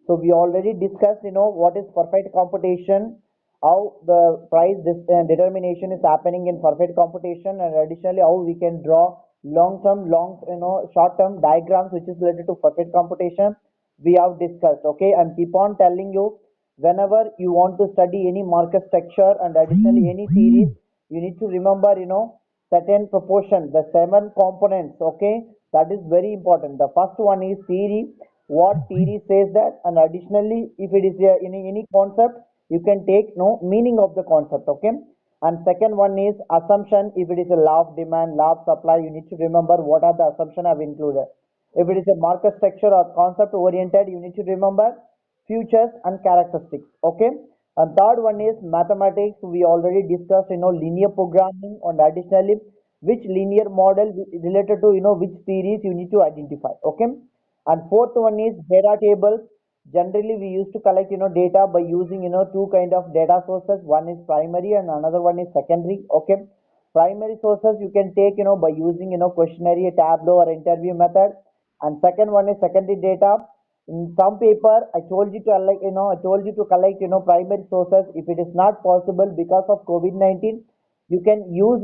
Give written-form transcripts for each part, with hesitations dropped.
So we already discussed, what is perfect computation, how the price determination is happening in perfect computation, and additionally how we can draw short-term diagrams which is related to perfect computation. We have discussed, okay, and keep on telling you whenever you want to study any market structure and additionally any series, you need to remember, certain proportion, the seven components, okay, that is very important. The first one is theory, what theory says that, and additionally if it is any concept, you can take no meaning of the concept, okay. And second one is assumption. If it is a law of demand, law of supply, you need to remember what are the assumption I've included. If it is a market structure or concept oriented, you need to remember futures and characteristics, okay. And third one is mathematics. We already discussed, linear programming, and additionally which linear model related to, which series you need to identify, okay. And fourth one is data tables. Generally we used to collect, data by using, two kind of data sources. One is primary and another one is secondary, okay. Primary sources you can take, by using, questionnaire, tableau or interview method. And second one is secondary data. In some paper I told you to collect, primary sources. If it is not possible because of COVID-19, you can use,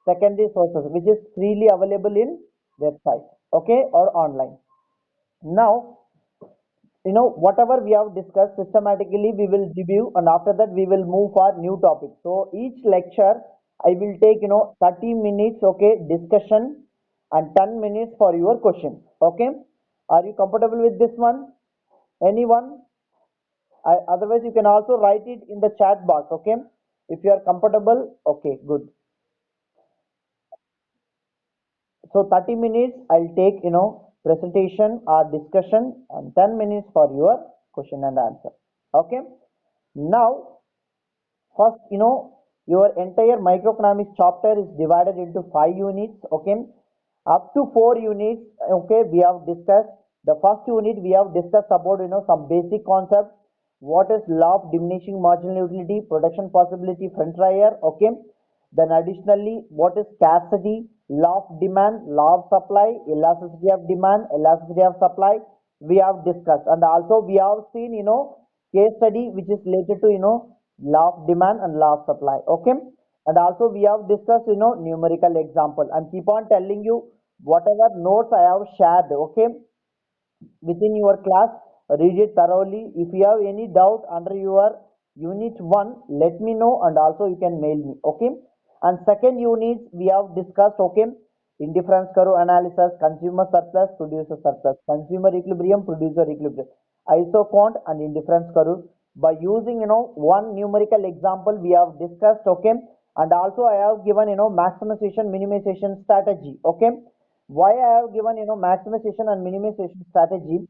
secondary sources which is freely available in website, okay, or online. Now, whatever we have discussed systematically we will review, and after that we will move for new topics. So each lecture I will take, 30 minutes, okay, discussion, and 10 minutes for your questions, okay. Are you comfortable with this one? Anyone? Otherwise you can also write it in the chat box, okay, if you are comfortable. Okay, good. So 30 minutes I'll take, presentation or discussion, and 10 minutes for your question and answer. Okay. Now, first, your entire microeconomics chapter is divided into 5 units. Okay. Up to 4 units, okay, we have discussed. The first unit we have discussed about, some basic concepts. What is law of diminishing marginal utility, production possibility, front trier, okay. Then additionally, what is scarcity, law of demand, law of supply, elasticity of demand, elasticity of supply, we have discussed. And also we have seen, case study which is related to, law of demand and law of supply, okay. And also we have discussed, numerical example, and keep on telling you whatever notes I have shared, okay, within your class, read it thoroughly. If you have any doubt under your unit 1, let me know, and also you can mail me, okay. And second unit we have discussed, okay, indifference curve analysis, consumer surplus, producer surplus, consumer equilibrium, producer equilibrium, isocont and indifference curve. By using, one numerical example we have discussed, okay. And also I have given, maximization minimization strategy, okay. Why I have given, maximization and minimization strategy?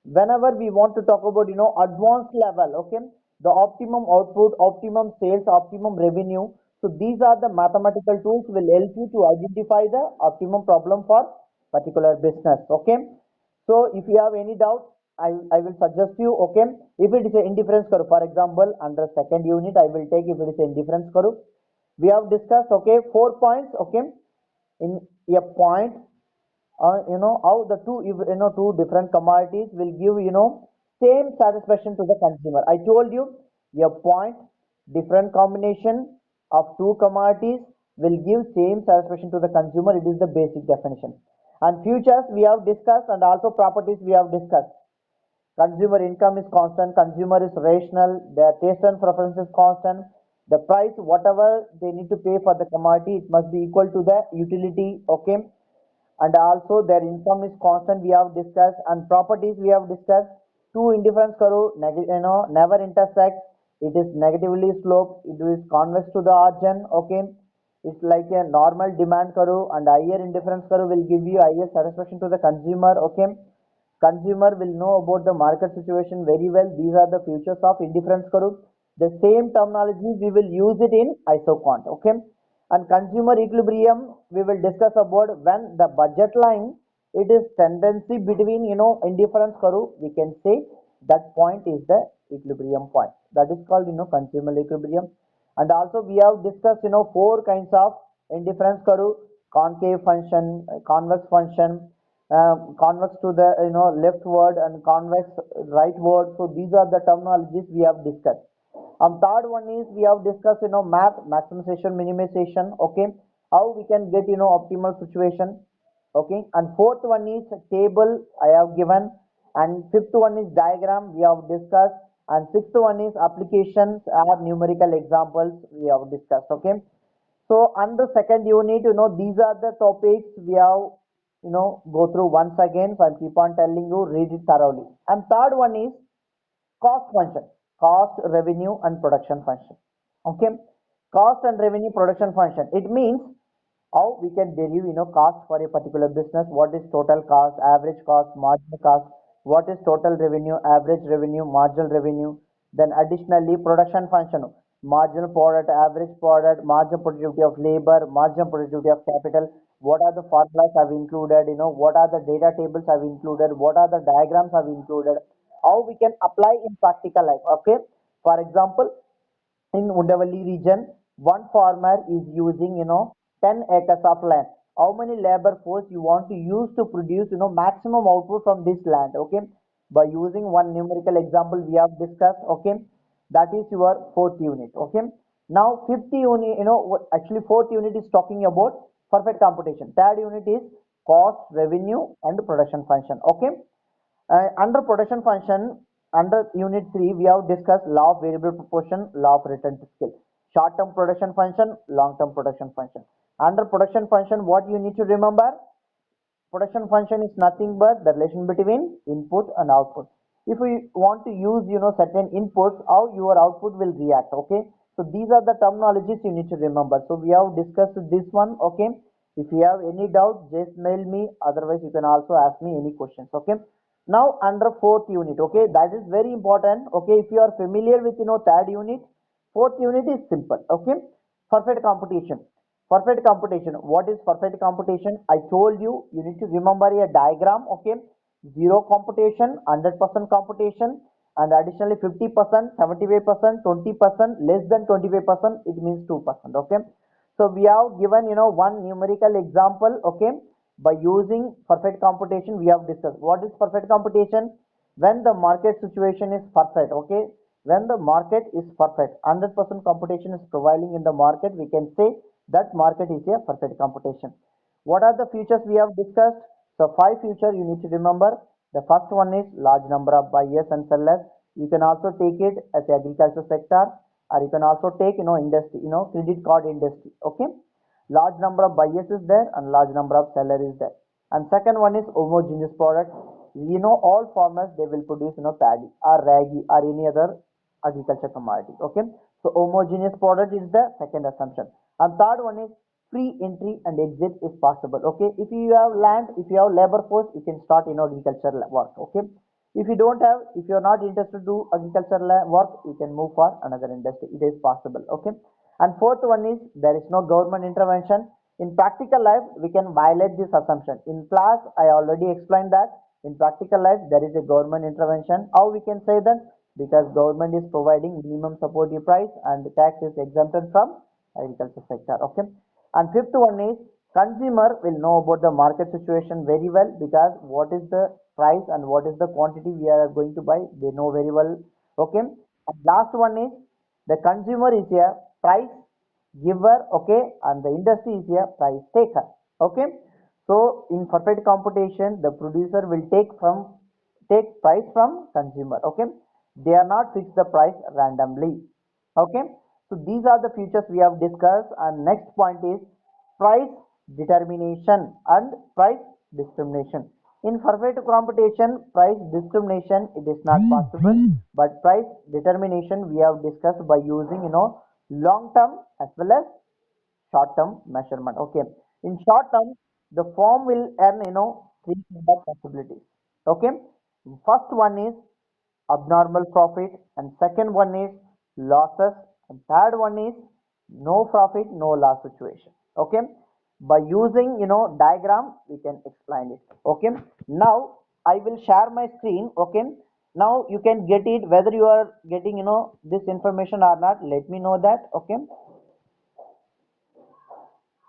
Whenever we want to talk about, advanced level, okay, the optimum output, optimum sales, optimum revenue. So these are the mathematical tools will help you to identify the optimum problem for particular business, okay. So if you have any doubt, I will suggest you, okay, if it is an indifference curve, for example, under second unit I will take, if it is an indifference curve, we have discussed, okay, 4 points, okay. In a point, how the two, two different commodities will give, same satisfaction to the consumer. I told you a point, different combination of two commodities will give same satisfaction to the consumer. It is the basic definition. And futures we have discussed, and also properties we have discussed. Consumer income is constant, consumer is rational, their taste and preference is constant, the price whatever they need to pay for the commodity, it must be equal to the utility, okay. And also their income is constant, we have discussed. And properties we have discussed. Two indifference curve, never intersect, it is negatively sloped, it is convex to the origin, okay. It's like a normal demand curve, and higher indifference curve will give you higher satisfaction to the consumer, okay. Consumer will know about the market situation very well. These are the features of indifference curve. The same terminology we will use it in isocont, okay. And consumer equilibrium we will discuss about when the budget line, it is tendency between, indifference curve, we can say that point is the equilibrium point. That is called, consumer equilibrium. And also we have discussed, 4 kinds of indifference curve: concave function, convex function, convex to the leftward and convex rightward. So these are the terminologies we have discussed. Third one is we have discussed math, maximization, minimization. Okay, how we can get optimal situation. Okay, and fourth one is table I have given, and fifth one is diagram we have discussed, and sixth one is applications or numerical examples we have discussed. Okay, so under second unit, these are the topics we have, go through once again. So I keep on telling you, read it thoroughly. And third one is cost function, cost, revenue, and production function. Okay, cost and revenue production function. It means how we can derive, cost for a particular business. What is total cost, average cost, marginal cost? What is total revenue, average revenue, marginal revenue? Then additionally, production function, marginal product, average product, marginal productivity of labor, marginal productivity of capital. What are the formulas I've included? What are the data tables I've included? What are the diagrams I've included? How we can apply in practical life. Okay, for example, in Undavali region, one farmer is using 10 acres of land. How many labor force you want to use to produce maximum output from this land? Okay, by using one numerical example we have discussed. Okay, that is your fourth unit. Okay, now fifth unit, actually fourth unit is talking about perfect computation. Third unit is cost, revenue, and production function. Okay, under production function, under unit 3, we have discussed law of variable proportion, law of return to skill. Short-term production function, long-term production function. Under production function, what you need to remember? Production function is nothing but the relation between input and output. If we want to use, certain inputs, how your output will react. Okay. So these are the terminologies you need to remember. So we have discussed this one. Okay. If you have any doubt, just mail me. Otherwise, you can also ask me any questions. Okay. Now under fourth unit. Okay. That is very important. Okay. If you are familiar with, third unit, fourth unit is simple. Okay. Perfect computation. Perfect computation. What is perfect computation? I told you, you need to remember a diagram. Okay. Zero computation, 100% computation, and additionally 50%, 75%, 20%, less than 25%, it means 2%. Okay. So we have given, one numerical example. Okay. By using perfect computation, we have discussed. What is perfect computation? When the market situation is perfect. Okay. When the market is perfect, 100% computation is prevailing in the market, we can say that market is a perfect computation. What are the features we have discussed? So five features you need to remember. The first one is large number of buyers and sellers. You can also take it as agriculture sector, or you can also take industry, credit card industry. Okay, large number of buyers is there and large number of sellers is there. And second one is homogeneous product. All farmers they will produce paddy or ragi or any other agriculture commodity. Okay, so homogeneous product is the second assumption. And third one is free entry and exit is possible. Okay, if you have land, if you have labor force, you can start agriculture work. Okay, if you don't have, if you are not interested to do agriculture work, you can move for another industry. It is possible. Okay, and fourth one is there is no government intervention. In practical life, we can violate this assumption. In class, I already explained that. In practical life, there is a government intervention. How we can say that? Because government is providing minimum supportive price and the tax is exempted from agriculture sector. Okay, and fifth one is consumer will know about the market situation very well, because what is the price and what is the quantity we are going to buy, they know very well. Okay, and last one is the consumer is a price giver. Okay, and the industry is a price taker. Okay, so in perfect computation, the producer will take price from consumer. Okay, they are not fix the price randomly. Okay, so these are the features we have discussed. And next point is price determination and price discrimination. In perfect computation, price discrimination it is not possible, but price determination we have discussed by using long term as well as short term measurement. Okay, in short term, the firm will earn three kind of possibilities. Okay, first one is abnormal profit, and second one is losses, and third one is no profit no loss situation. Okay, by using diagram we can explain it. Okay, now I will share my screen. Okay, now you can get it whether you are getting this information or not. Let me know that. Okay,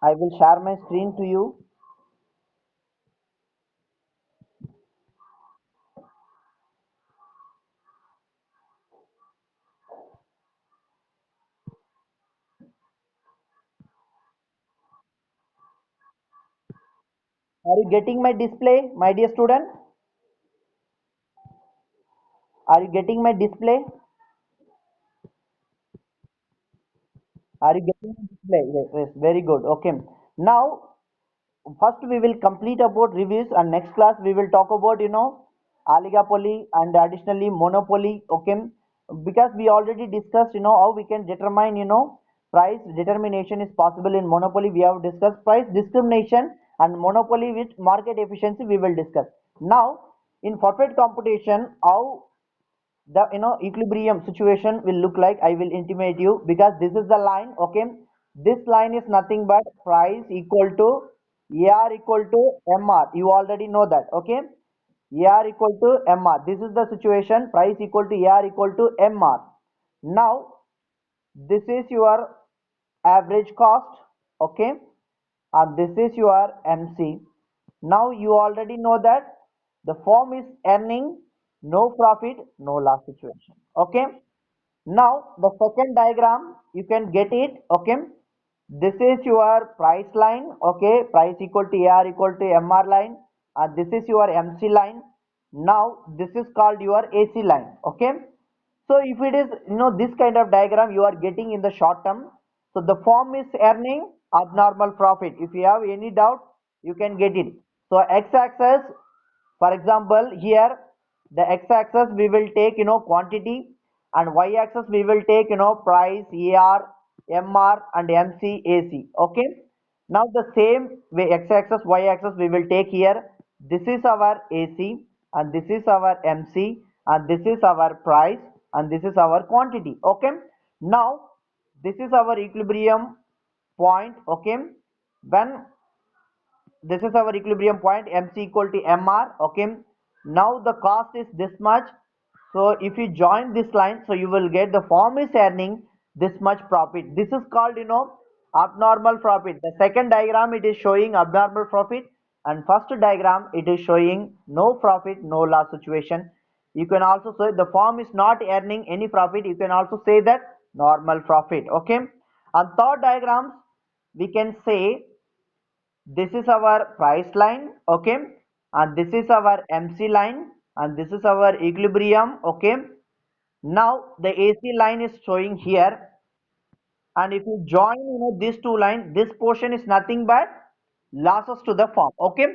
I will share my screen to you. Are you getting my display, my dear student? Are you getting my display? Are you getting my display? Yes, yes, very good. Okay. Now, first we will complete about reviews, and next class we will talk about oligopoly and additionally monopoly. Okay, because we already discussed how we can determine price determination is possible in monopoly. We have discussed price discrimination and monopoly with market efficiency we will discuss. Now in perfect computation, how the equilibrium situation will look like, I will intimate you, because this is the line. Okay, this line is nothing but price equal to AR equal to MR. You already know that. Okay, AR equal to MR, this is the situation, price equal to AR equal to MR. Now this is your average cost. Okay, and this is your MC. Now you already know that the firm is earning no profit, no loss situation. Okay. Now the second diagram you can get it. Okay. This is your price line. Okay. Price equal to AR equal to MR line. And this is your MC line. Now this is called your AC line. Okay. So if it is this kind of diagram you are getting in the short term, so the firm is earning abnormal profit. If you have any doubt, you can get it. So x-axis, for example, here the x-axis we will take quantity, and y-axis we will take price, AR, MR, and MC, AC. Okay. Now the same way x-axis, y-axis we will take here. This is our AC, and this is our MC, and this is our price, and this is our quantity. Okay. Now this is our equilibrium point. Okay. When this is our equilibrium point, MC equal to MR. Okay, now the cost is this much. So if you join this line, so you will get the firm is earning this much profit. This is called abnormal profit. The second diagram it is showing abnormal profit, and first diagram it is showing no profit no loss situation. You can also say the firm is not earning any profit. You can also say that normal profit. Okay, and third diagrams we can say this is our price line. Okay, and this is our MC line, and this is our equilibrium. Okay, now the AC line is showing here, and if you join these two lines, this portion is nothing but losses to the firm. Okay,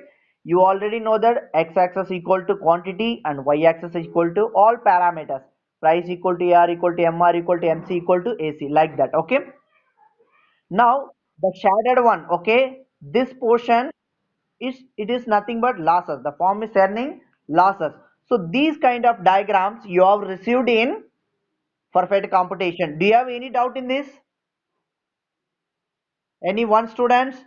you already know that x-axis equal to quantity and y-axis equal to all parameters, price equal to AR equal to MR equal to MC equal to AC, like that. Okay, now the shaded one. Okay, this portion it is nothing but losses. The firm is earning losses. So these kind of diagrams you have received in perfect computation. Do you have any doubt in this? Any one students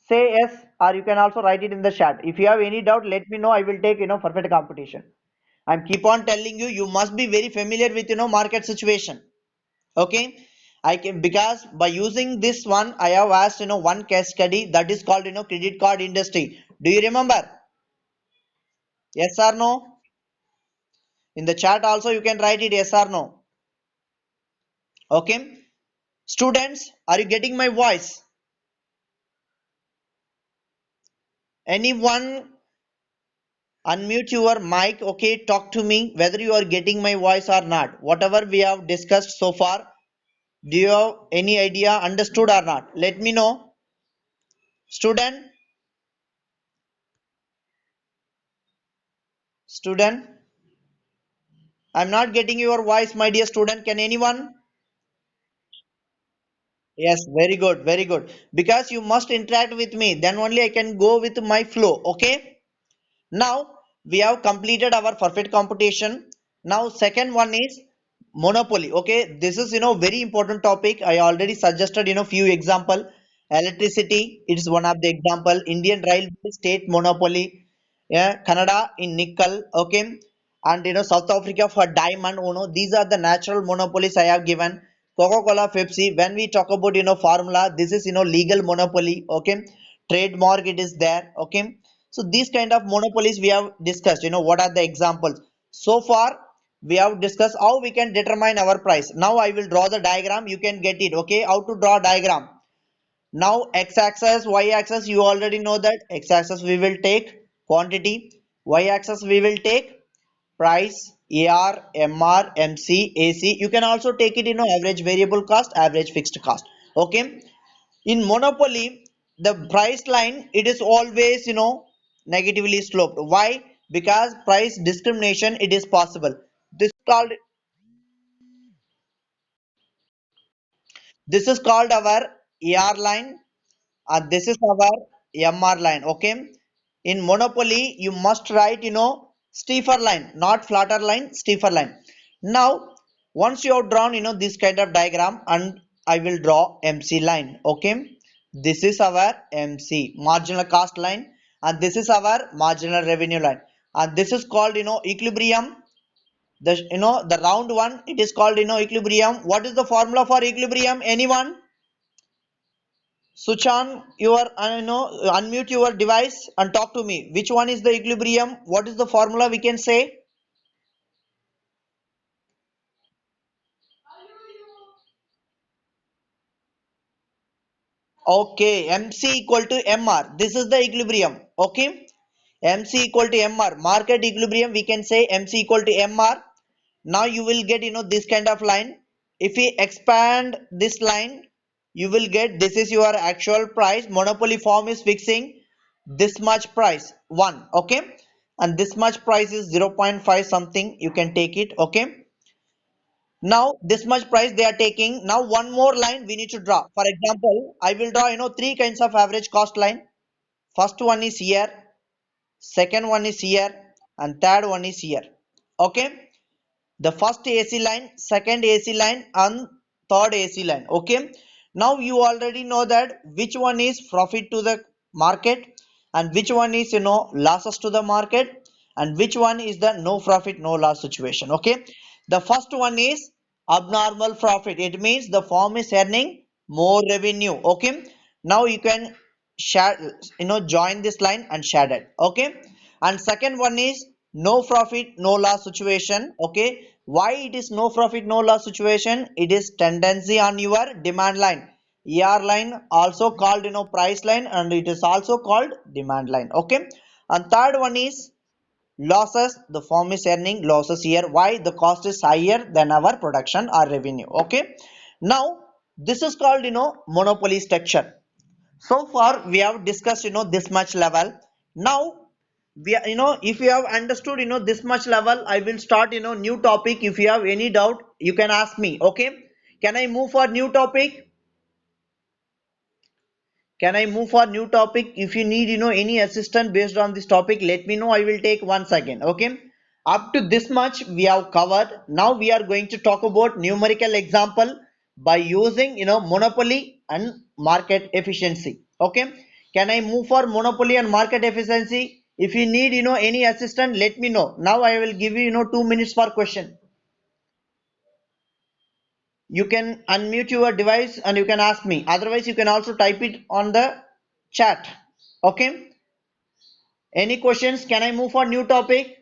say yes, or you can also write it in the chat. If you have any doubt, let me know. I will take perfect computation. I'm keep on telling you, you must be very familiar with market situation. Okay, I can, because by using this one I have asked one case study that is called credit card industry. Do you remember? Yes or no? In the chat also you can write it yes or no. Okay, students, are you getting my voice? Anyone unmute your mic. Okay, talk to me whether you are getting my voice or not. Whatever we have discussed so far, do you have any idea, understood or not? Let me know. Student student, I'm not getting your voice, my dear student. Can anyone? Yes, very good, very good. Because you must interact with me, then only I can go with my flow. Okay. Now we have completed our perfect computation. Now second one is monopoly. Okay, this is very important topic. I already suggested few example. Electricity, it is one of the example. Indian Railway state monopoly. Yeah, Canada in nickel. Okay, and South Africa for diamond. These are the natural monopolies I have given. Coca-Cola, Pepsi. When we talk about formula, this is legal monopoly. Okay, trademark it is there. Okay, so these kind of monopolies we have discussed. What are the examples? So far we have discussed how we can determine our price. Now I will draw the diagram. You can get it. Okay, how to draw diagram? Now x-axis, y-axis, you already know that x-axis we will take quantity, y-axis we will take price, AR, MR, MC, AC. You can also take it, average variable cost, average fixed cost. Okay. In monopoly, the price line, it is always, negatively sloped. Why? Because price discrimination, it is possible. This is called this is called our AR line, and this is our MR line. Okay. In monopoly you must write steeper line, not flatter line, steeper line. Now once you have drawn this kind of diagram, and I will draw MC line. Okay, this is our MC, marginal cost line, and this is our marginal revenue line, and this is called equilibrium. The the round one, it is called equilibrium. What is the formula for equilibrium? Anyone? Suchan, unmute your device and talk to me. Which one is the equilibrium? What is the formula we can say? Okay, MC equal to MR. This is the equilibrium. Okay, MC equal to MR. Market equilibrium, we can say MC equal to MR. Now you will get this kind of line. If we expand this line, you will get this is your actual price. Monopoly form is fixing this much price 1. Okay, and this much price is 0.5 something, you can take it. Okay, now this much price they are taking. Now one more line we need to draw. For example, I will draw three kinds of average cost line. First one is here, second one is here, and third one is here. Okay, the first AC line, second AC line, and third AC line. Okay, now you already know that which one is profit to the market, and which one is losses to the market, and which one is the no profit no loss situation. Okay, the first one is abnormal profit. It means the firm is earning more revenue. Okay, now you can share join this line and share it. Okay, and second one is no profit no loss situation. Okay, why it is no profit no loss situation? It is tendency on your demand line, ER line, also called price line, and it is also called demand line. Okay, and third one is losses. The firm is earning losses here. Why? The cost is higher than our production or revenue. Okay, now this is called monopoly structure. So far we have discussed this much level. Now we are, if you have understood this much level, I will start new topic. If you have any doubt, you can ask me. Okay, can I move for new topic? Can I move for new topic? If you need any assistance based on this topic, let me know. I will take 1 second. Okay, up to this much we have covered. Now we are going to talk about numerical example by using monopoly and market efficiency. Okay, can I move for monopoly and market efficiency? If you need any assistance, let me know. Now I will give you 2 minutes for question. You can unmute your device and you can ask me. Otherwise you can also type it on the chat. Okay, any questions? Can I move for new topic?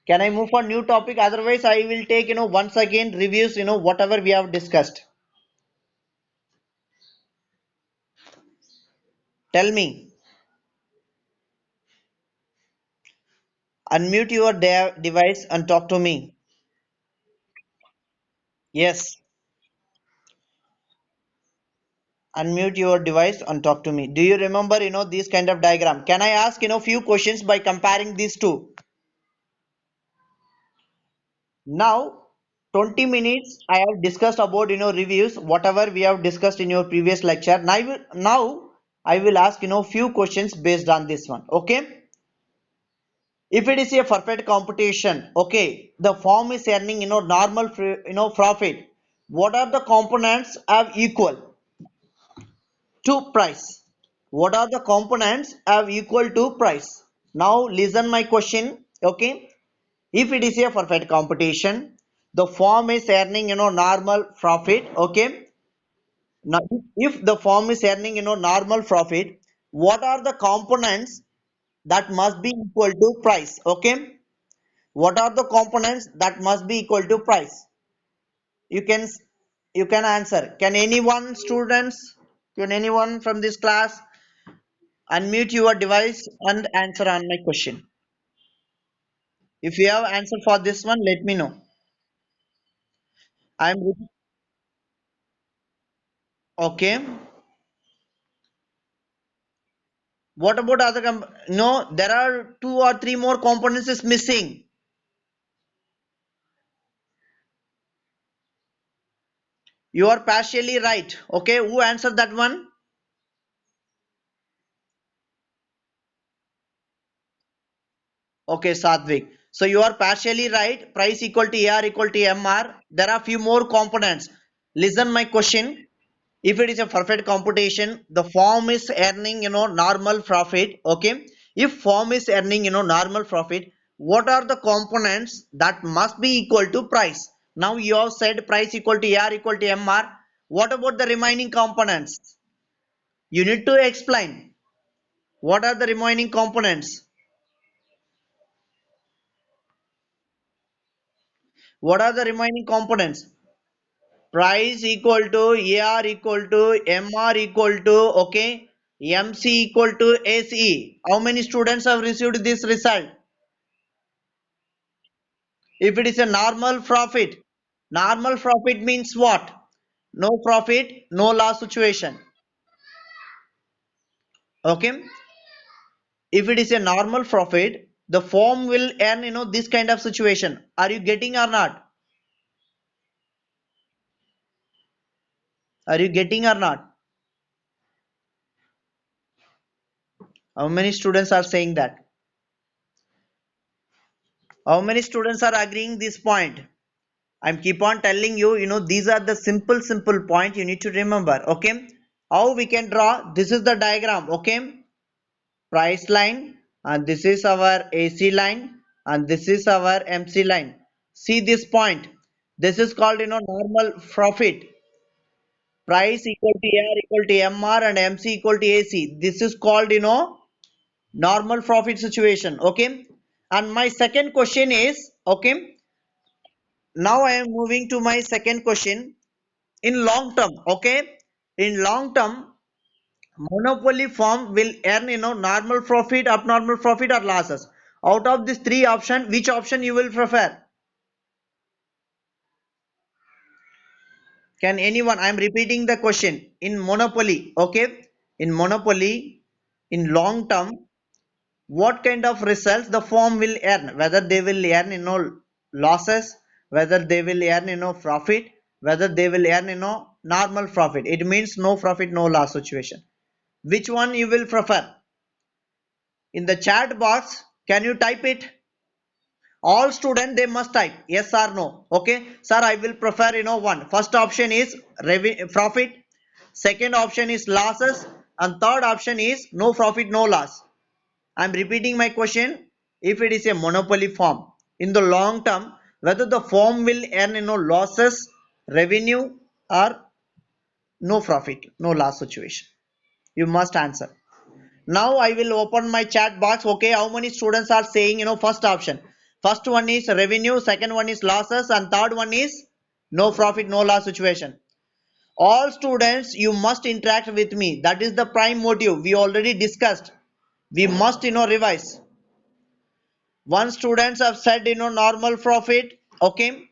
Can I move for new topic? Otherwise I will take once again reviews whatever we have discussed. Tell me. Unmute your device and talk to me. Yes, unmute your device and talk to me. Do you remember this kind of diagram? Can I ask few questions by comparing these two? Now 20 minutes I have discussed about reviews whatever we have discussed in your previous lecture. Now I will ask few questions based on this one. Okay, if it is a perfect competition, okay, the firm is earning normal profit. What are the components have equal to price? What are the components have equal to price? Now listen my question. Okay, if it is a perfect competition, the firm is earning normal profit. Okay, now if the firm is earning normal profit, what are the components that must be equal to price? Okay, what are the components that must be equal to price? You can you can answer. Can anyone students? Can anyone from this class unmute your device and answer on my question? If you have answer for this one, let me know. I'm okay. What about other no, there are two or three more components is missing. You are partially right. Okay, who answered that one? Okay, Sadvik. So you are partially right. Price equal to AR equal to MR. There are few more components. Listen my question. If it is a perfect computation, the firm is earning, normal profit. Okay. If firm is earning, normal profit, what are the components that must be equal to price? Now you have said price equal to AR equal to MR. What about the remaining components? You need to explain. What are the remaining components? What are the remaining components? Price equal to AR equal to MR equal to, okay, MC equal to SE. How many students have received this result? If it is a normal profit means what? No profit, no loss situation. Okay. If it is a normal profit, the firm will earn, this kind of situation. Are you getting or not? Are you getting or not? How many students are saying that? How many students are agreeing this point? I'm keep on telling you, these are the simple point you need to remember. Okay. How we can draw? This is the diagram. Okay. Price line, and this is our AC line, and this is our MC line. See this point. This is called, normal profit. Price equal to AR equal to MR and MC equal to AC. This is called, normal profit situation. Okay. And my second question is, okay, now I am moving to my second question. In long term, okay, in long term, monopoly firm will earn, normal profit, abnormal profit, or losses. Out of these three options, which option you will prefer? Can anyone? I am repeating the question. In monopoly, okay, in monopoly, in long term, what kind of results the firm will earn? Whether they will earn, losses, whether they will earn, profit, whether they will earn, normal profit. It means no profit, no loss situation. Which one you will prefer? In the chat box, can you type it? All students they must type yes or no. Okay, sir, I will prefer, one. First option is profit, second option is losses, and third option is no profit, no loss. I'm repeating my question. If it is a monopoly firm, in the long term, whether the firm will earn, losses, revenue, or no profit, no loss situation, you must answer. Now I will open my chat box. Okay, how many students are saying, first option? First one is revenue, second one is losses, and third one is no profit, no loss situation. All students, you must interact with me. That is the prime motive. We already discussed. We must, revise. One students have said, normal profit. Okay,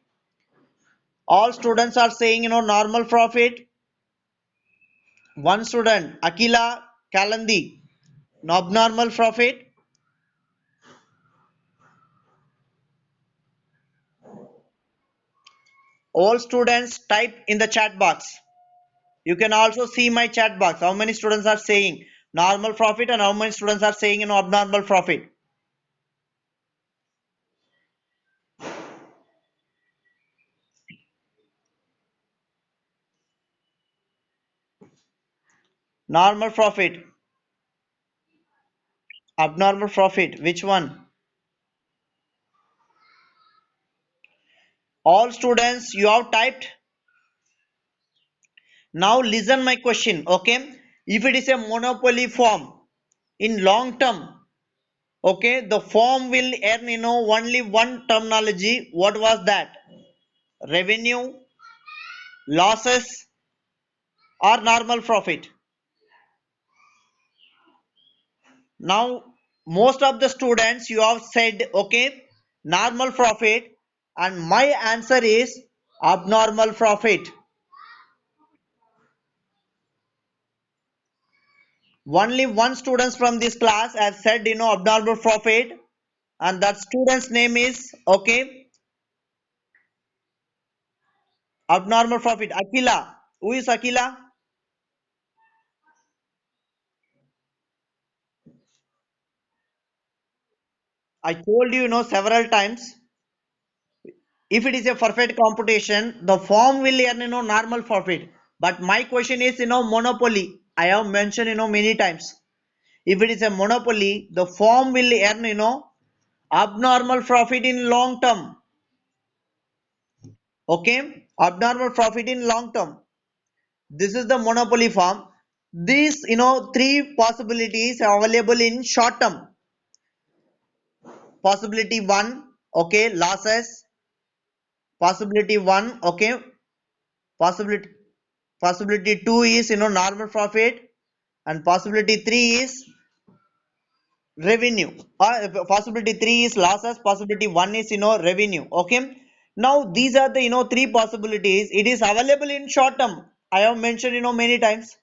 all students are saying, normal profit. One student, Akila Kalandi, abnormal profit. All students type in the chat box. You can also see my chat box. How many students are saying normal profit and how many students are saying, abnormal profit? Normal profit, abnormal profit. Which one? All students, you have typed. Now listen my question. Okay, if it is a monopoly firm in long term, okay, the firm will earn, only one terminology. What was that? Revenue, losses or normal profit? Now, most of the students you have said, okay, normal profit, and my answer is abnormal profit. Only one student from this class has said, abnormal profit, and that student's name is, okay, abnormal profit. Akila. Who is Akila? I told you, several times. If it is a perfect computation, the firm will earn, normal profit. But my question is, monopoly. I have mentioned, many times. If it is a monopoly, the firm will earn, abnormal profit in long term. Okay, abnormal profit in long term. This is the monopoly firm. These, three possibilities are available in short term. Possibility one, okay, losses. Possibility one, okay, possibility possibility two is, normal profit, and possibility three is revenue. Possibility three is losses, possibility one is, revenue. Okay, now these are the, three possibilities. It is available in short term. I have mentioned, many times.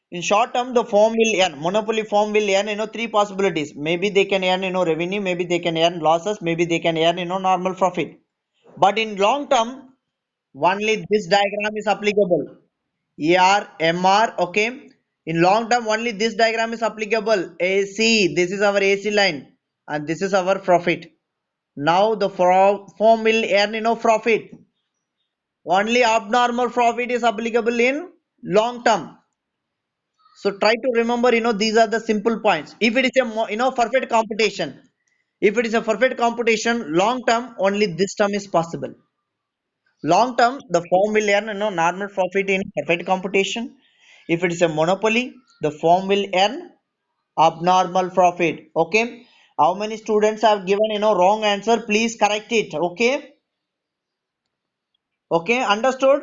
In short term, the firm will earn, monopoly firm will earn, three possibilities. Maybe they can earn, revenue, maybe they can earn losses, maybe they can earn, normal profit. But in long term, only this diagram is applicable. ER, MR, okay. In long term, only this diagram is applicable. AC, this is our AC line, and this is our profit. Now the firm will earn, profit. Only abnormal profit is applicable in long term. So try to remember, these are the simple points. If it is a, perfect computation, if it is a perfect computation, long term, only this term is possible. Long term, the firm will earn, normal profit in perfect computation. If it is a monopoly, the firm will earn abnormal profit. Okay. How many students have given, wrong answer? Please correct it. Okay. Okay. Understood?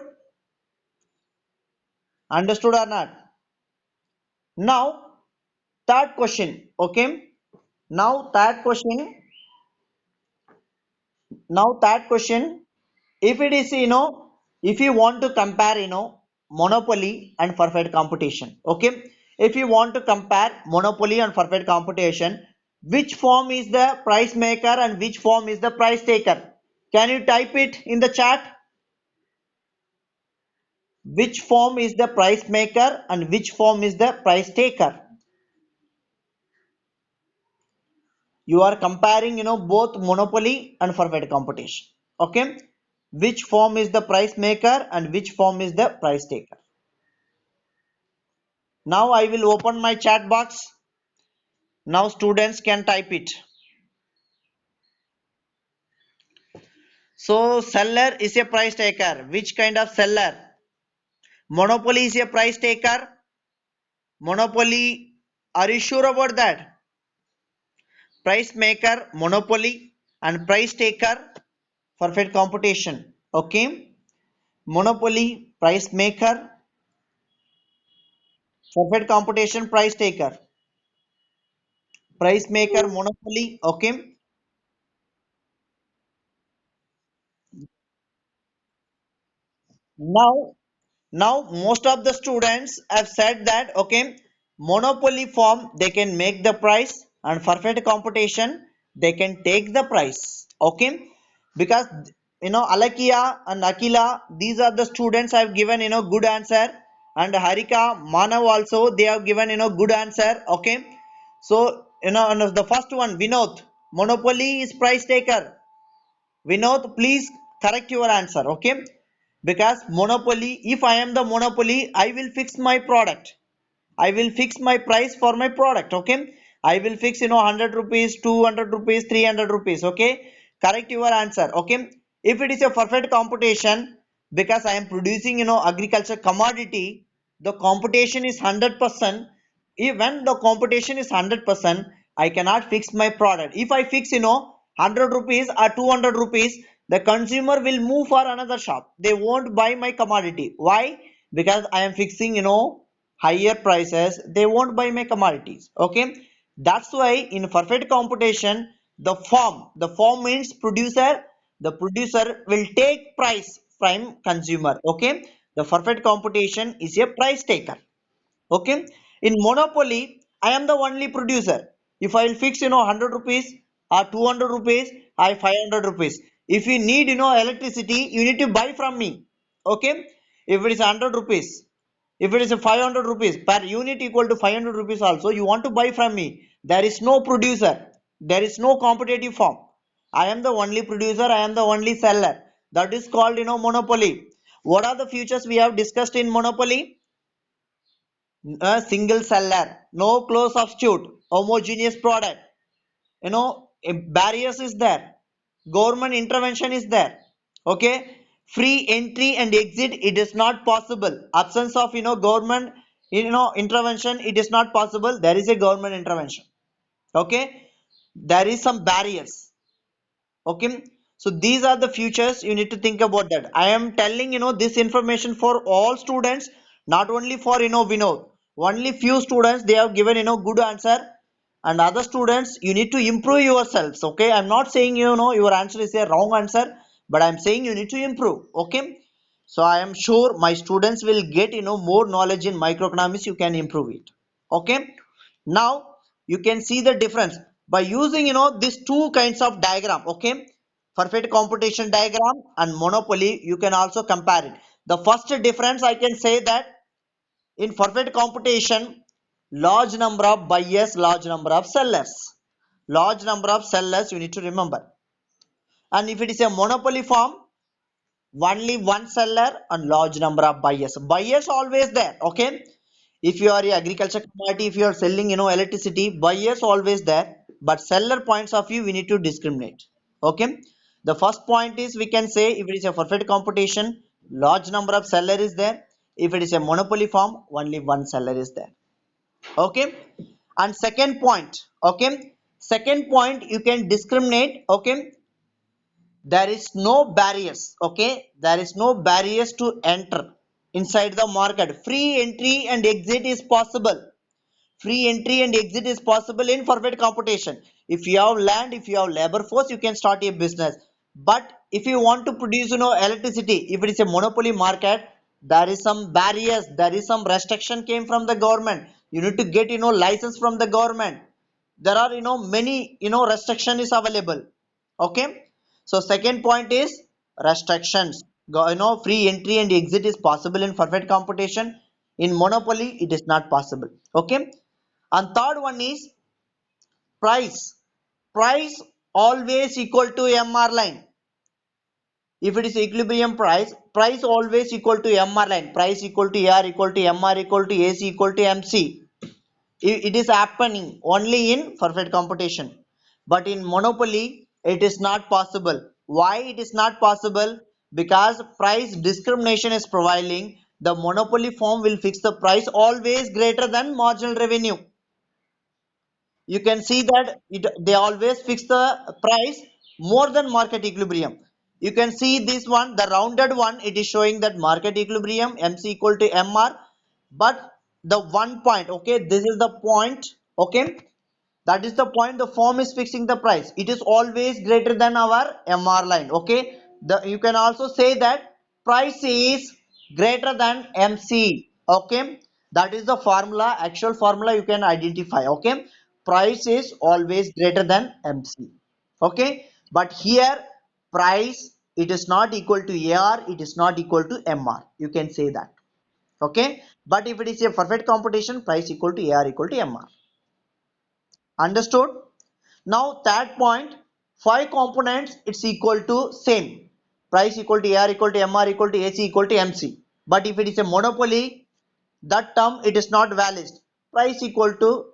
Understood or not? Now, third question. Okay. Now, third question. Now, that question, if it is, if you want to compare, monopoly and perfect competition, okay? If you want to compare monopoly and perfect competition, which form is the price maker and which form is the price taker? Can you type it in the chat? Which form is the price maker and which form is the price taker? You are comparing, both monopoly and perfect competition. Okay, which form is the price maker and which form is the price taker? Now I will open my chat box. Now students can type it. So seller is a price taker. Which kind of seller? Monopoly is a price taker. Monopoly, are you sure about that? Price maker, monopoly, and price taker, perfect competition. Okay, monopoly, price maker, perfect competition, price taker. Price maker, monopoly. Okay, now now most of the students have said that, okay, monopoly form they can make the price, and perfect competition they can take the price. Okay, because, Alakia and Akila, these are the students have given, good answer, and Harika, Manav also they have given, good answer. Okay, so, and the first one, Vinod, monopoly is price taker. Vinod, please correct your answer, okay? Because monopoly, if I am the monopoly, I will fix my product. I will fix my price for my product, okay? I will fix, 100 rupees, 200 rupees, 300 rupees, okay? Correct your answer, okay? If it is a perfect competition, because I am producing, agriculture commodity, the competition is 100%. When the competition is 100%, I cannot fix my product. If I fix, 100 rupees or 200 rupees, the consumer will move for another shop. They won't buy my commodity. Why? Because I am fixing, higher prices. They won't buy my commodities. Okay. That's why in perfect computation, the form means producer. The producer will take price from consumer. Okay. The perfect computation is a price taker. Okay, in monopoly I am the only producer. If I will fix 100 rupees or 200 rupees or 500 rupees, if you need electricity, you need to buy from me. Okay, if it is 100 rupees, if it is a 500 rupees per unit equal to 500 rupees also you want to buy from me, there is no producer, there is no competitive form. I am the only producer, I am the only seller. That is called monopoly. What are the features we have discussed in monopoly? A single seller, no close substitute, homogeneous product, barriers is there, government intervention is there. Okay, free entry and exit, it is not possible. Absence of government intervention, it is not possible. There is a government intervention. Okay, there is some barriers. Okay, so these are the futures you need to think about that. I am telling this information for all students, not only for Vinod. Only few students they have given good answer, and other students you need to improve yourselves. Okay, I'm not saying your answer is a wrong answer, but I'm saying you need to improve. Okay, so I am sure my students will get more knowledge in microeconomics. You can improve it. Okay, now you can see the difference by using these two kinds of diagram. Okay, perfect computation diagram and monopoly, you can also compare it. The first difference I can say that in perfect computation, large number of buyers, large number of sellers, large number of sellers you need to remember. And if it is a monopoly form, only one seller and large number of buyers always there. Okay, if you are a agriculture commodity, if you are selling electricity, buyers always there, but seller points of view we need to discriminate. Okay, the first point is we can say if it is a perfect competition, large number of seller is there. If it is a monopoly form, only one seller is there. Okay, and second point. Okay, second point you can discriminate. Okay, there is no barriers. Okay, there is no barriers to enter inside the market. Free entry and exit is possible. Free entry and exit is possible in perfect competition. If you have land, if you have labor force, you can start a business. But if you want to produce electricity, if it is a monopoly market, there is some barriers, there is some restriction came from the government. You need to get license from the government. There are many restriction is available. Okay, so second point is restrictions. Free entry and exit is possible in perfect competition. In monopoly it is not possible. Okay, and third one is price. Price always equal to MR line. If it is equilibrium price, price always equal to MR line. Price equal to AR equal to MR equal to AC equal to MC. It is happening only in perfect competition. But in monopoly, it is not possible. Why it is not possible? Because price discrimination is prevailing. The monopoly firm will fix the price always greater than marginal revenue. You can see that they always fix the price more than market equilibrium. You can see this one, the rounded one, it is showing that market equilibrium MC equal to MR. But the one point, okay, this is the point. Okay, that is the point, the firm is fixing the price, it is always greater than our MR line. Okay, you can also say that price is greater than MC. Okay, that is the formula, actual formula you can identify. Okay, price is always greater than MC. Okay, but here price, it is not equal to AR, it is not equal to MR, you can say that. Okay, but if it is a perfect competition, price equal to AR equal to MR. Understood? Now third point, five components it's equal to same. Price equal to AR equal to MR equal to AC equal to MC. But if it is a monopoly, that term it is not valid. Price equal to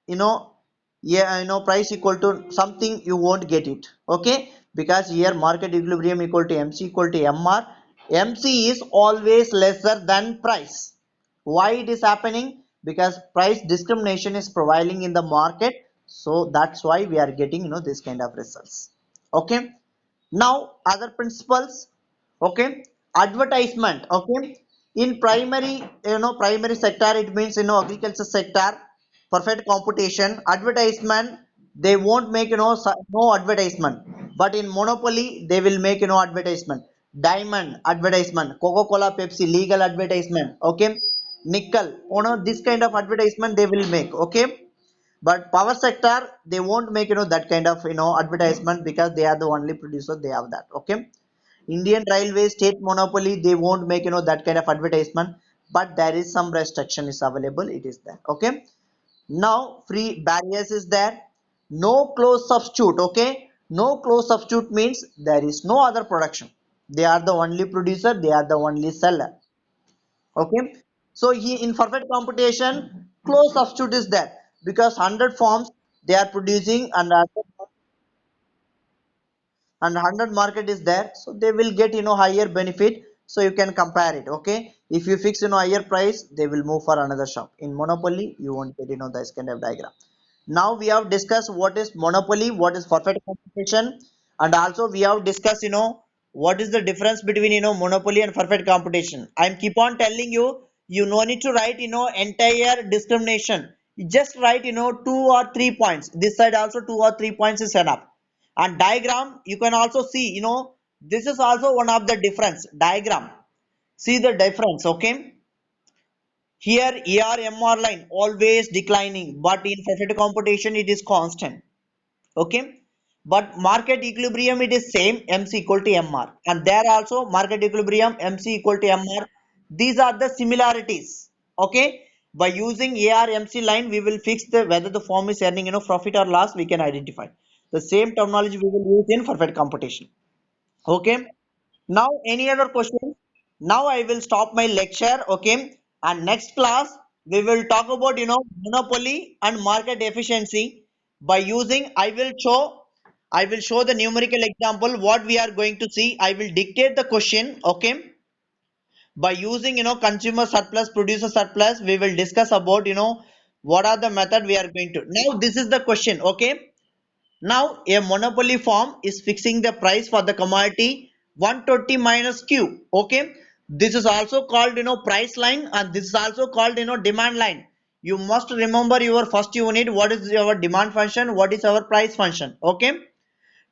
you know yeah, price equal to something, you won't get it. Okay, because here market equilibrium equal to MC equal to MR. MC is always lesser than price. Why it is happening? Because price discrimination is prevailing in the market, so that's why we are getting this kind of results. Okay, Now other principles, okay, advertisement, okay, in primary, primary sector, it means agriculture sector, perfect competition, advertisement, they won't make no advertisement, but in monopoly they will make advertisement. Diamond advertisement, Coca Cola, Pepsi legal advertisement, okay, nickel, this kind of advertisement they will make, okay. But power sector they won't make that kind of advertisement, because they are the only producer, they have that, okay. Indian railway state monopoly, they won't make that kind of advertisement, but there is some restriction is available, it is there, okay. Now free barriers is there. No close substitute, okay. No close substitute means there is no other production, they are the only producer, they are the only seller, okay. So he in perfect competition, close substitute is there, because 100 forms they are producing, and 100 market is there, so they will get higher benefit, so you can compare it, okay. If you fix higher price, they will move for another shop. In monopoly you won't get this kind of diagram. Now we have discussed what is monopoly, what is perfect competition, and also we have discussed what is the difference between monopoly and perfect competition. I'm keep on telling you, you no need to write entire discrimination. You just write 2 or 3 points, this side also 2 or 3 points is enough. And diagram you can also see, this is also one of the difference diagram. See the difference, okay. Here ER MR line always declining, but in perfect competition it is constant, okay. But market equilibrium it is same, MC equal to MR, and there also market equilibrium MC equal to MR. These are the similarities, okay. By using ARMC line we will fix the whether the firm is earning profit or loss, we can identify. The same terminology we will use in perfect competition, okay. Now any other questions? Now I will stop my lecture, okay. And next class we will talk about monopoly and market efficiency. By using I will show the numerical example what we are going to see. I will dictate the question, okay. By using consumer surplus, producer surplus, we will discuss about what are the method we are going to. Now this is the question, okay. Now, a monopoly firm is fixing the price for the commodity 120 minus Q. Okay. This is also called, price line, and this is also called, demand line. You must remember your first unit. What is your demand function? What is our price function? Okay.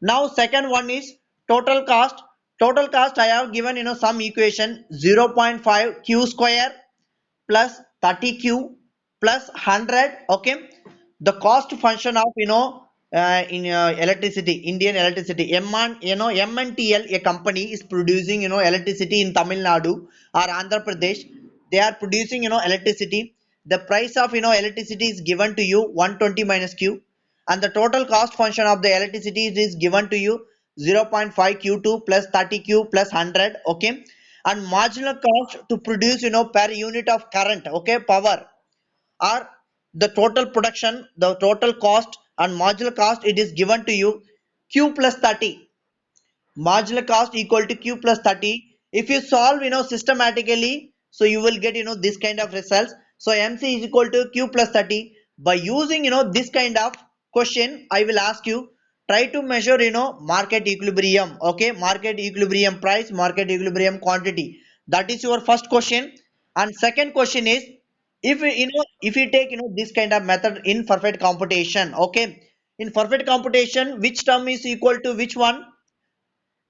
Now, second one is total cost. Total cost, I have given, some equation 0.5 Q square plus 30Q plus 100, okay. The cost function of in electricity, Indian electricity, MNTL, a company is producing electricity in Tamil Nadu or Andhra Pradesh. They are producing electricity. The price of electricity is given to you 120 minus Q, and the total cost function of the electricity is given to you 0.5 Q2 plus 30Q plus 100, okay. And marginal cost to produce per unit of current, okay, power, or the total production, the total cost and marginal cost, it is given to you Q plus 30. Marginal cost equal to Q plus 30. If you solve systematically, so you will get this kind of results. So MC is equal to Q plus 30. By using this kind of question, I will ask you, try to measure market equilibrium, okay. Market equilibrium price, market equilibrium quantity, that is your first question. And second question is, if you take this kind of method in perfect computation, okay. In perfect computation, which term is equal to which one?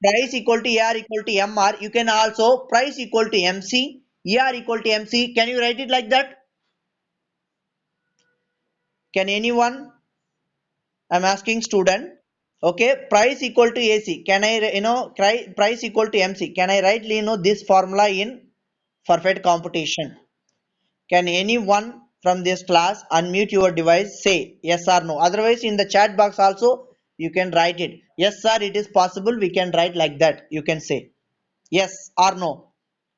Price equal to AR equal to MR. You can also price equal to MC, AR equal to MC. Can you write it like that? Can anyone? I'm asking student. Okay, price equal to AC. Can I, price equal to MC? Can I write, this formula in perfect computation? Can anyone from this class unmute your device? Say yes or no. Otherwise, in the chat box also you can write it. Yes, sir, it is possible. We can write like that. You can say yes or no.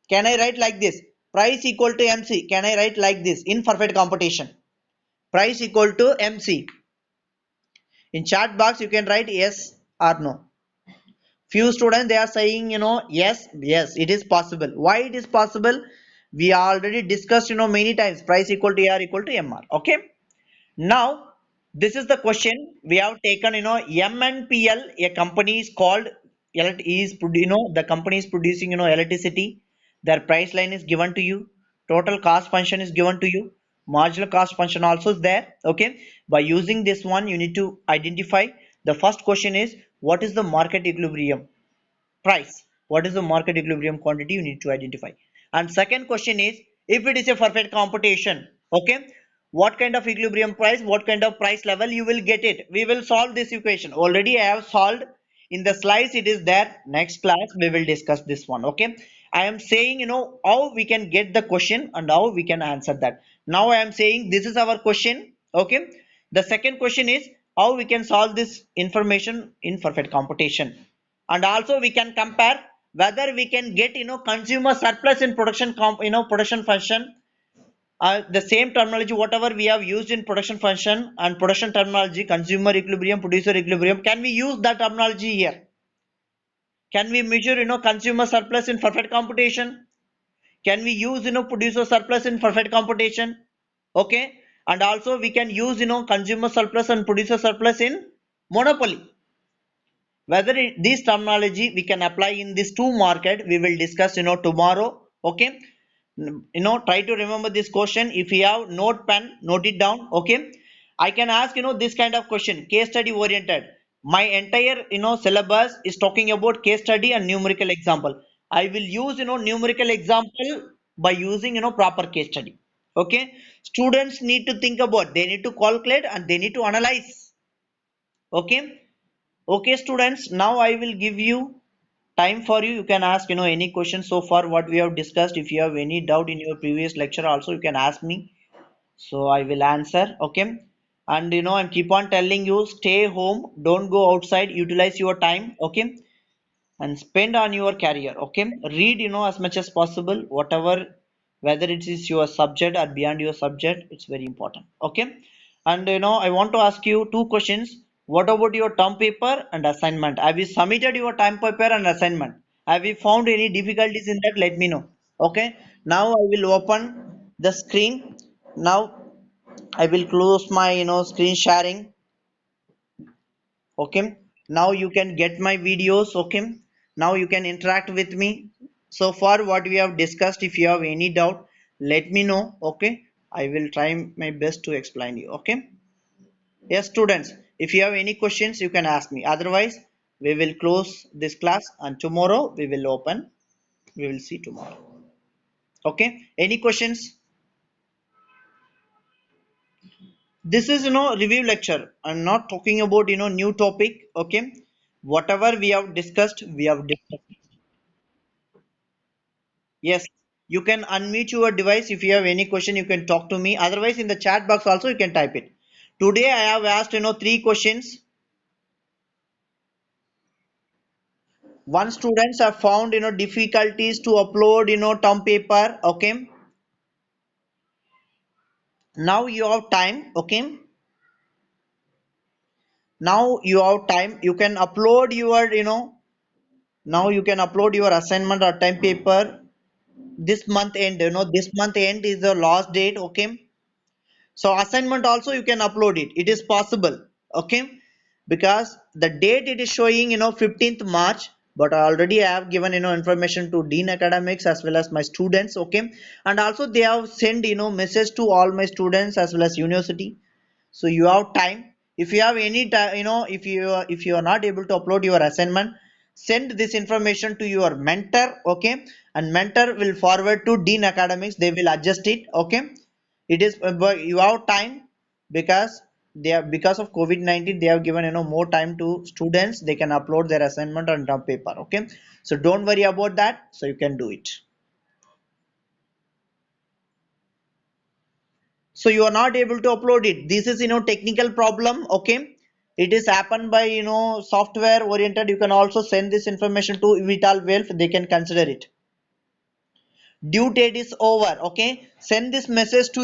Can I write like this? Price equal to MC. Can I write like this in perfect competition? Price equal to MC. In chat box you can write yes or no. Few students they are saying yes, yes, it is possible. Why it is possible? We already discussed many times. Price equal to R equal to MR. Okay. Now this is the question we have taken. MNPL, a company is called the company is producing electricity, their price line is given to you, total cost function is given to you, marginal cost function also is there. Okay, by using this one you need to identify. The first question is, what is the market equilibrium price? What is the market equilibrium quantity? You need to identify. And second question is, if it is a perfect computation, okay, what kind of equilibrium price, what kind of price level you will get it? We will solve this equation. Already I have solved in the slides, it is there. Next class we will discuss this one. Okay, I am saying how we can get the question and how we can answer that. Now I am saying this is our question. Okay, the second question is how we can solve this information in perfect computation. And also we can compare whether we can get consumer surplus in production function. The same terminology whatever we have used in production function and production terminology, consumer equilibrium, producer equilibrium, can we use that terminology here? Can we measure consumer surplus in perfect computation? Can we use producer surplus in perfect computation? Okay, and also we can use consumer surplus and producer surplus in monopoly. Whether this terminology we can apply in these two market, we will discuss tomorrow. Okay, try to remember this question. If you have note pen, note it down. Okay, I can ask this kind of question, case study oriented. My entire syllabus is talking about case study and numerical example. I will use numerical example by using proper case study. Okay, students need to think about, they need to calculate and they need to analyze. Okay. Okay, students, now I will give you time for you. You can ask, any questions so far what we have discussed. If you have any doubt in your previous lecture also, you can ask me. So I will answer. Okay. And I'm keep on telling you, stay home, don't go outside, utilize your time. Okay, and spend on your career. Okay, read as much as possible, whatever, whether it is your subject or beyond your subject, it's very important. Okay, and I want to ask you two questions. What about your term paper and assignment? Have you submitted your time paper and assignment? Have you found any difficulties in that? Let me know. Okay, now I will open the screen. Now I will close my screen sharing. Okay, now you can get my videos. Okay, now you can interact with me. So far what we have discussed, if you have any doubt, let me know. Okay, I will try my best to explain you. Okay, yes students, if you have any questions you can ask me, otherwise we will close this class and tomorrow we will open, we will see tomorrow. Okay, any questions? This is review lecture. I'm not talking about new topic. Okay, whatever we have discussed, we have discussed. Yes, you can unmute your device. If you have any question, you can talk to me. Otherwise, in the chat box also you can type it. Today I have asked three questions. One students have found difficulties to upload term paper. Okay, now you have time. Okay, now you have time. You can upload your now you can upload your assignment or time paper this month end. This month end is the last date. Okay, so assignment also you can upload it, it is possible. Okay, because the date it is showing 15th March, but I already have given information to dean academics as well as my students. Okay, and also they have sent message to all my students as well as university. So you have time. If you have any time, if you are not able to upload your assignment, send this information to your mentor. Okay, and mentor will forward to dean academics, they will adjust it. Okay, it is but you have time, because they are, because of COVID-19 they have given more time to students, they can upload their assignment on term paper. Okay, so don't worry about that, so you can do it. So you are not able to upload it, this is technical problem. Okay, it is happened by software oriented. You can also send this information to vital wealth, they can consider it. Due date is over. Okay, send this message to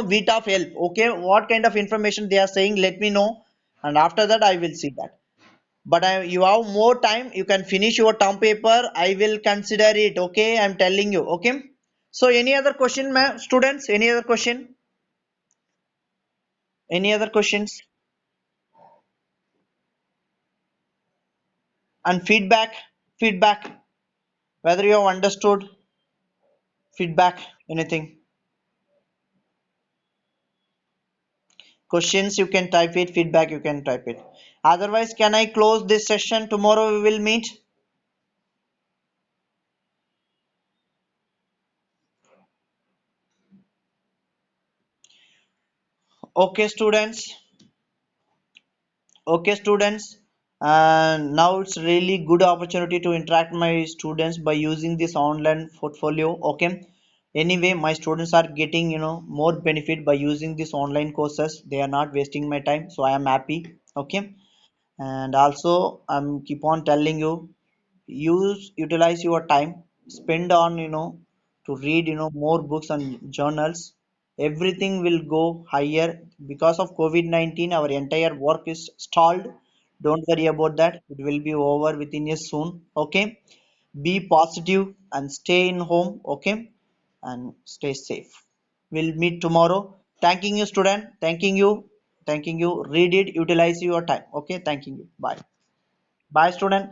vita of help. Okay, what kind of information they are saying, let me know, and after that I will see that. But you have more time, you can finish your term paper, I will consider it. Okay, I'm telling you. Okay, so any other question, students, any other question, any other questions? And feedback, whether you have understood, feedback, anything, questions you can type it, feedback you can type it. Otherwise, can I close this session? Tomorrow we will meet. Okay, students. Okay, students. And now it's really good opportunity to interact my students by using this online portfolio. Okay. Anyway, my students are getting more benefit by using this online courses. They are not wasting my time, so I am happy. Okay. And also I'm keep on telling you, utilize your time, spend on to read more books and journals. Everything will go higher. Because of COVID-19 our entire work is stalled. Don't worry about that, it will be over within a soon. Okay, be positive and stay in home. Okay, and stay safe. We'll meet tomorrow. Thanking you, student. Thanking you. Read it, utilize your time. Okay, thanking you. Bye. Bye, student.